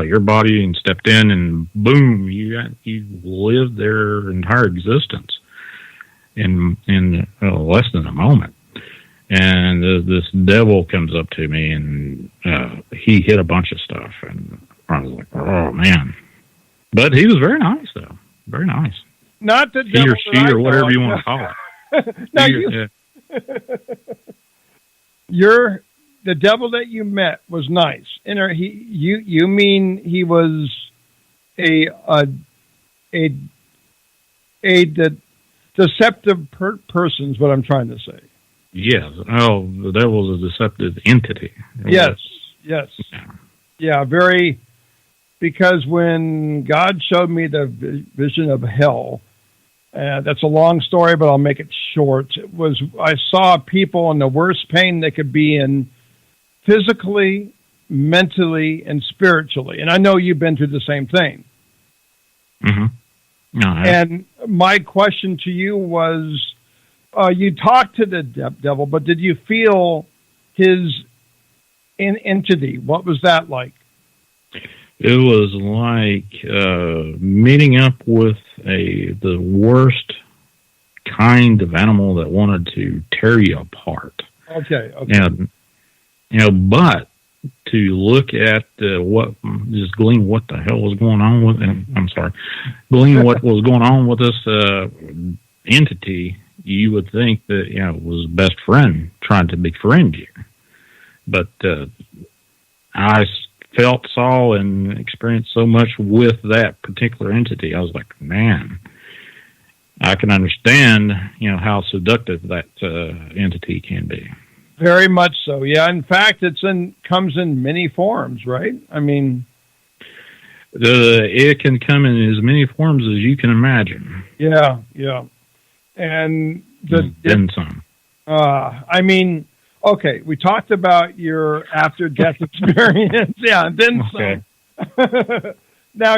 out of your body and stepped in, and boom, you lived their entire existence in less than a moment. And this devil comes up to me, and he hit a bunch of stuff, and I was like, oh man. But he was very nice, though. Very nice. Not the he devil or she or whatever you want to call it. Now the devil that you met was nice. And you mean he was a deceptive person is what I'm trying to say. Yes. Oh, the devil's a deceptive entity. Yes. Yeah, very. Because when God showed me the vision of hell, that's a long story, but I'll make it short. I saw people in the worst pain they could be in, physically, mentally, and spiritually. And I know you've been through the same thing. Mm-hmm. And my question to you was, you talked to the devil, but did you feel his entity? What was that like? It was like meeting up with the worst kind of animal that wanted to tear you apart. Okay. And, but to look at just glean what the hell was going on with, glean what was going on with this entity, you would think that, it was best friend trying to befriend you. But I felt, saw, and experienced so much with that particular entity. I was like, man, I can understand, how seductive that entity can be. Very much so. Yeah. In fact, comes in many forms, right? I mean, it can come in as many forms as you can imagine. Yeah. And then some. Okay, we talked about your after-death experience. Yeah, and then some. Now,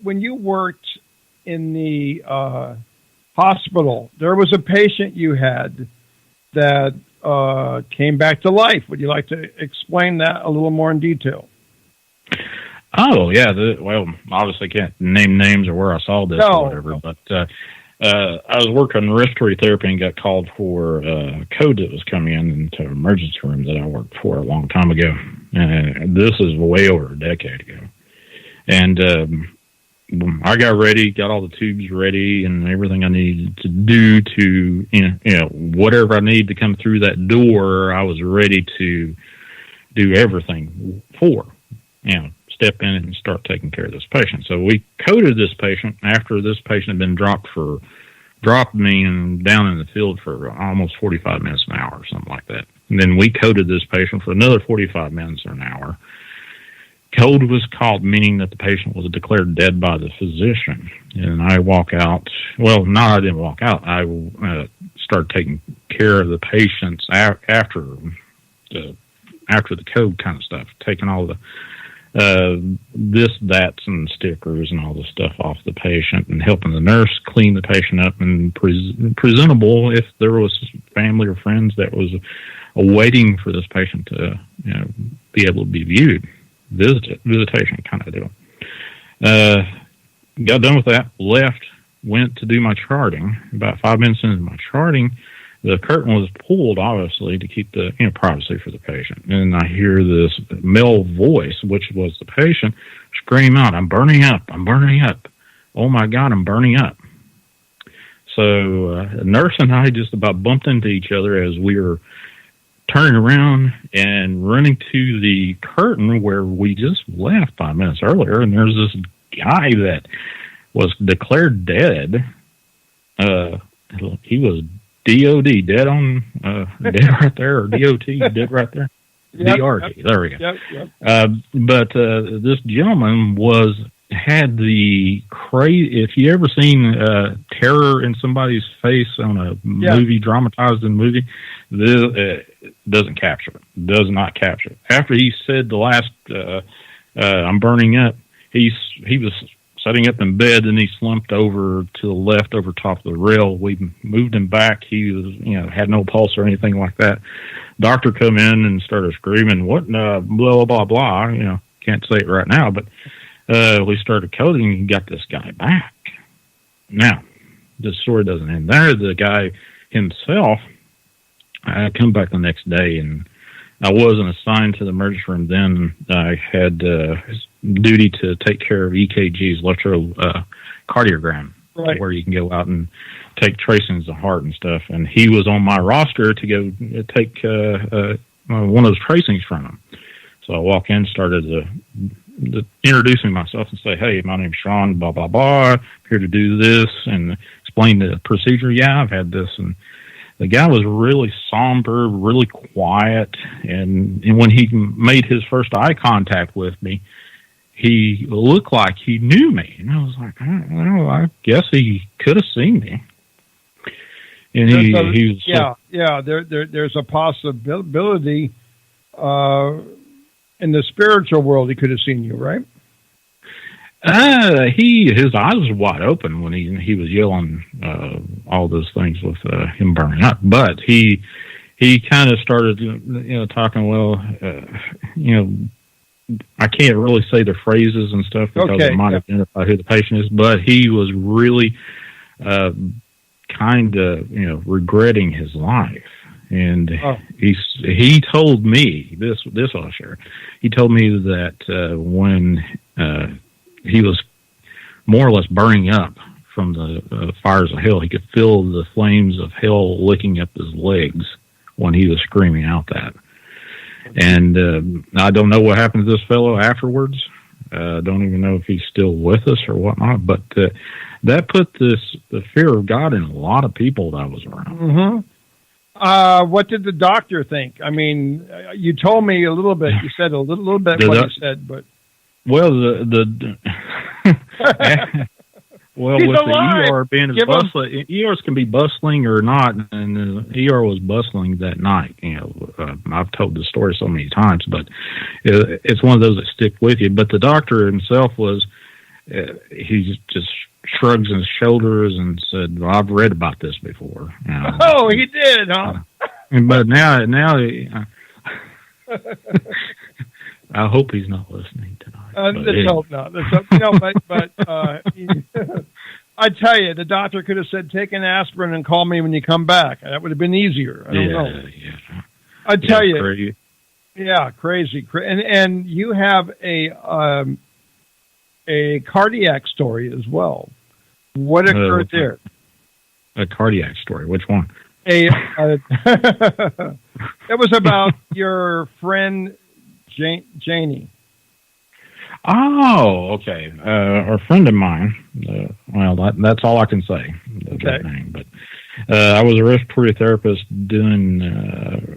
when you worked in the hospital, there was a patient you had that came back to life. Would you like to explain that a little more in detail? Oh, yeah. Obviously can't name names or where I saw this or whatever, but I was working respiratory therapy and got called for a code that was coming into an emergency room that I worked for a long time ago. This is way over a decade ago. And I got ready, got all the tubes ready and everything I needed to do to, whatever I needed to come through that door, I was ready to do everything for, step in and start taking care of this patient. So we coded this patient after this patient had been dropped me and down in the field for almost 45 minutes an hour or something like that. And then we coded this patient for another 45 minutes or an hour. Code was called, meaning that the patient was declared dead by the physician. And I walk out. Well, no, I didn't walk out. I started taking care of the patients after the code kind of stuff, taking all the that's and stickers and all the stuff off the patient and helping the nurse clean the patient up and presentable if there was family or friends that was waiting for this patient to be able to be viewed, visitation kind of deal. Got done with that, left, went to do my charting. About 5 minutes into my charting, the curtain was pulled, obviously, to keep the privacy for the patient. And I hear this male voice, which was the patient, scream out, "I'm burning up! I'm burning up! Oh my God, I'm burning up!" So the nurse and I just about bumped into each other as we were turning around and running to the curtain where we just left 5 minutes earlier. And there's this guy that was declared dead. He was DOD, dead on, dead right there, or DOT, dead right there. Yep, DRT, yep, there we go. Yep. But this gentleman had the crazy, if you ever seen terror in somebody's face on a movie, dramatized in a movie, this doesn't capture it, does not capture it. After he said the last, "I'm burning up," he was setting up in bed, and he slumped over to the left over top of the rail. We moved him back. He was, had no pulse or anything like that. Doctor come in and started screaming, "What, blah, blah, blah, blah," can't say it right now, but we started coding and got this guy back. Now, the story doesn't end there. The guy himself, I come back the next day, and I wasn't assigned to the emergency room then. I had duty to take care of EKGs, electrocardiogram, right, where you can go out and take tracings of heart and stuff. And he was on my roster to go take one of those tracings from him. So I walk in, started introducing myself and say, "Hey, my name's Shawn, blah, blah, blah. I'm here to do this," and explain the procedure. Yeah, I've had this. And the guy was really somber, really quiet. And when he made his first eye contact with me, he looked like he knew me. And I was like, I guess he could have seen me. And he was there's a possibility in the spiritual world he could have seen you, right? His eyes was wide open when he was yelling all those things with him burning up. But he kind of started, talking. Well, I can't really say the phrases and stuff because I might identify who the patient is. But he was really kind of regretting his life. And he told me this I'll share. He told me that when he was more or less burning up from the fires of hell, he could feel the flames of hell licking up his legs when he was screaming out that. And I don't know what happened to this fellow afterwards. I don't even know if he's still with us or whatnot. But that put the fear of God in a lot of people that I was around. Mm-hmm. What did the doctor think? I mean, you told me a little bit. You said a little bit what you said, but well, with the ER being as bustling, ERs can be bustling or not, and the ER was bustling that night. I've told the story so many times, but it's one of those that stick with you. But the doctor himself he just shrugs his shoulders and said, "Well, I've read about this before." Oh, he did, huh? But now, I hope he's not listening tonight. Let's hope not. But I tell you, the doctor could have said, "Take an aspirin and call me when you come back." That would have been easier. I don't know. Yeah. I tell you, crazy. Yeah, crazy. And you have a cardiac story as well. What occurred there? A cardiac story. Which one? It was about your friend Janie. Oh, okay. A friend of mine. That's all I can say. That name. But I was a respiratory therapist doing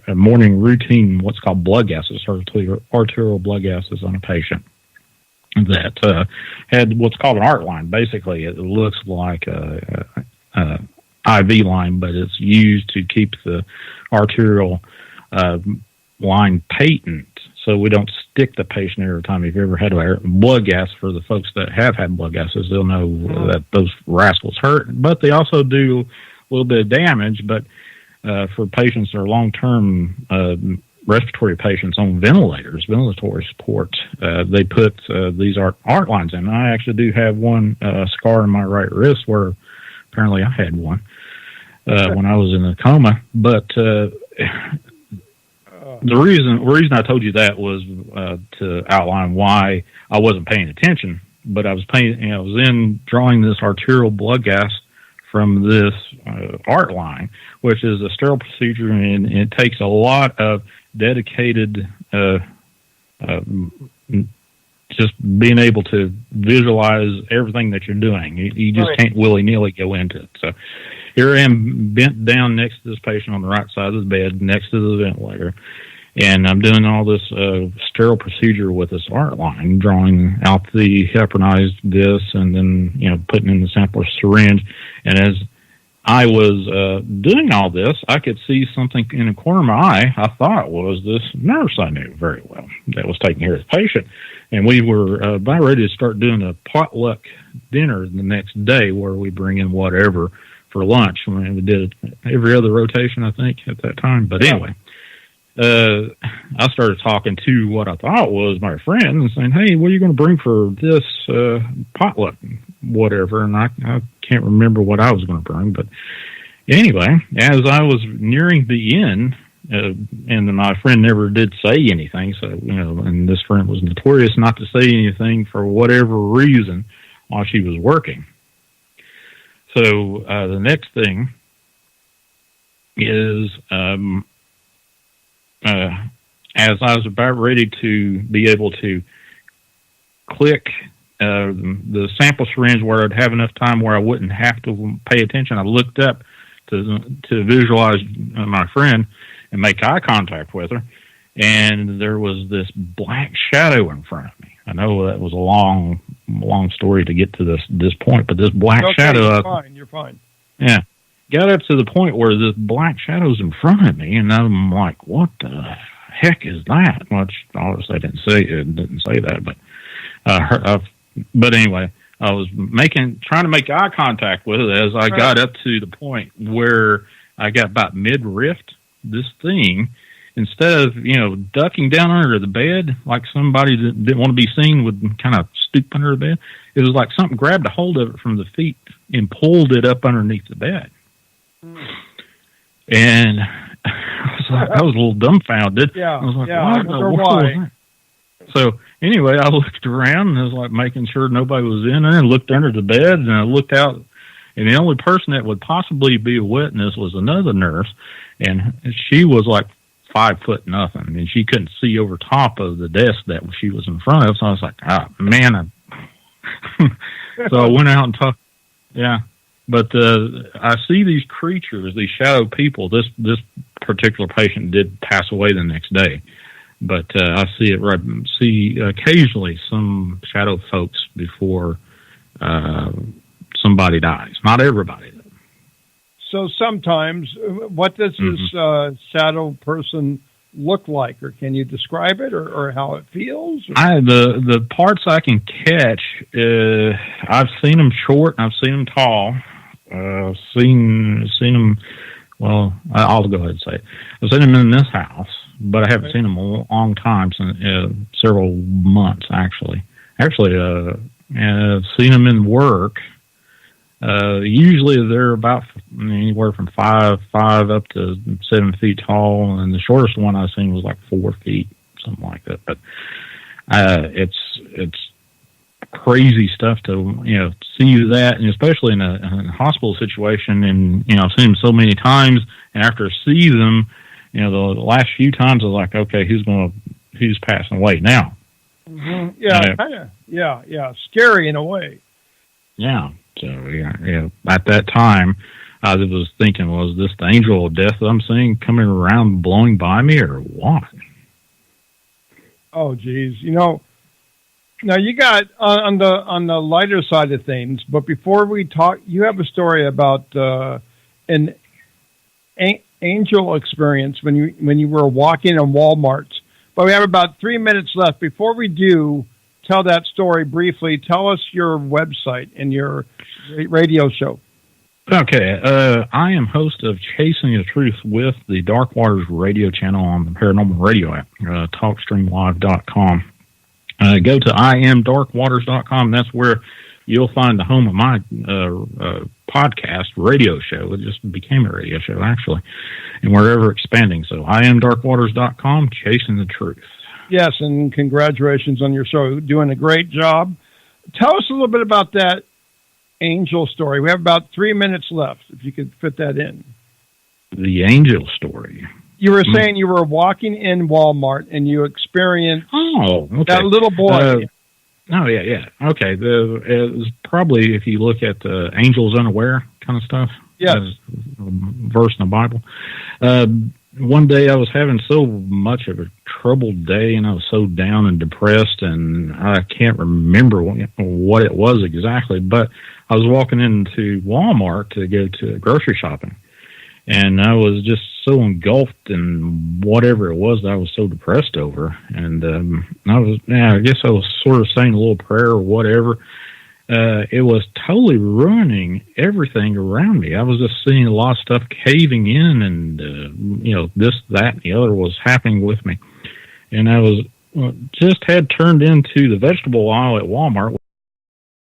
a morning routine, what's called blood gases, arterial blood gases on a patient that had what's called an art line. Basically, it looks like a IV line, but it's used to keep the arterial line patent, so we don't stick the patient every time. If you ever had a blood gas, for the folks that have had blood gases, they'll know that those rascals hurt, but they also do a little bit of damage. But for patients that are long-term respiratory patients on ventilatory support, they put these art lines in. I actually do have one scar in my right wrist where apparently I had one when I was in a coma. But the reason I told you that was to outline why I wasn't paying attention, but I was drawing this arterial blood gas from this art line, which is a sterile procedure, and it takes a lot of dedicated just being able to visualize everything that you're doing. You just can't willy-nilly go into it. So here I am bent down next to this patient on the right side of the bed, next to the ventilator, and I'm doing all this sterile procedure with this art line, drawing out the heparinized this, and then putting in the sampler syringe. And as I was doing all this, I could see something in the corner of my eye. I thought was this nurse I knew very well that was taking care of the patient. And we were about ready to start doing a potluck dinner the next day where we bring in whatever for lunch. I mean, we did it every other rotation, I think, at that time. But anyway, I started talking to what I thought was my friend and saying, "Hey, what are you going to bring for this potluck, whatever?" And I can't remember what I was going to bring, but anyway, as I was nearing the end, and my friend never did say anything, so and this friend was notorious not to say anything for whatever reason while she was working. So the next thing is, as I was about ready to be able to click the sample syringe where I'd have enough time where I wouldn't have to pay attention, I looked up to visualize my friend and make eye contact with her, and there was this black shadow in front of me. I know that was a long story to get to this point, but this black shadow... You're fine. Yeah. Got up to the point where this black shadow's in front of me, and I'm like, what the heck is that? Which obviously I didn't say that, but anyway, I was trying to make eye contact with it as I got up to the point where I got about mid-rift. This thing, instead of ducking down under the bed like somebody that didn't want to be seen, would kind of stoop under the bed. It was like something grabbed a hold of it from the feet and pulled it up underneath the bed. And I was a little dumbfounded. Yeah, I was like, I wonder why. So anyway, I looked around and I was like making sure nobody was in there, and looked under the bed, and I looked out, and the only person that would possibly be a witness was another nurse, and she was like 5 foot nothing, and she couldn't see over top of the desk that she was in front of. So I was like, man. So I went out and talked. Yeah. But I see these creatures, these shadow people. This particular patient did pass away the next day, but I see occasionally some shadow folks before somebody dies. Not everybody, though. So sometimes, what does this shadow person look like, or can you describe it, or how it feels? The parts I can catch, I've seen them short and I've seen them tall. Seen them. Well, I'll go ahead and say it. I've seen them in this house, but I haven't seen them a long time, since several months actually. I've seen them in work. Usually they're about anywhere from 5 up to 7 feet tall, and the shortest one I've seen was like 4 feet, something like that. But it's crazy stuff to see that, and especially in a hospital situation. And I've seen them so many times, and after I see them, the last few times I was like, okay, who's passing away now? Mm-hmm. Yeah, kind of. Yeah, scary in a way. Yeah. So at that time, I was thinking, was this the angel of death that I'm seeing coming around, blowing by me, or what? Oh, geez. Now you got on the lighter side of things, but before we talk, you have a story about an angel experience when you were walking in Walmart. But we have about 3 minutes left. Before we do tell that story briefly, tell us your website and your radio show. Okay, I am host of Chasing the Truth with the Dark Waters radio channel on the Paranormal Radio app, TalkStreamLive.com. Go to IamDarkWaters.com. That's where you'll find the home of my podcast radio show. It just became a radio show, actually, and we're ever expanding. So IamDarkWaters.com, Chasing the Truth. Yes, and congratulations on your show. You're doing a great job. Tell us a little bit about that angel story. We have about 3 minutes left, if you could fit that in. The angel story. You were saying you were walking in Walmart and you experienced that little boy. Yeah. Okay. It was probably, if you look at the Angels Unaware kind of stuff. Yes. Verse in the Bible. One day I was having so much of a troubled day, and I was so down and depressed, and I can't remember what it was exactly, but I was walking into Walmart to go to grocery shopping, and I was just so engulfed in whatever it was that I was so depressed over. And I guess I was sort of saying a little prayer or whatever. it was totally ruining everything around me. I was just seeing a lot of stuff caving in, and this, that, and the other was happening with me. And I was just had turned into the vegetable aisle at Walmart,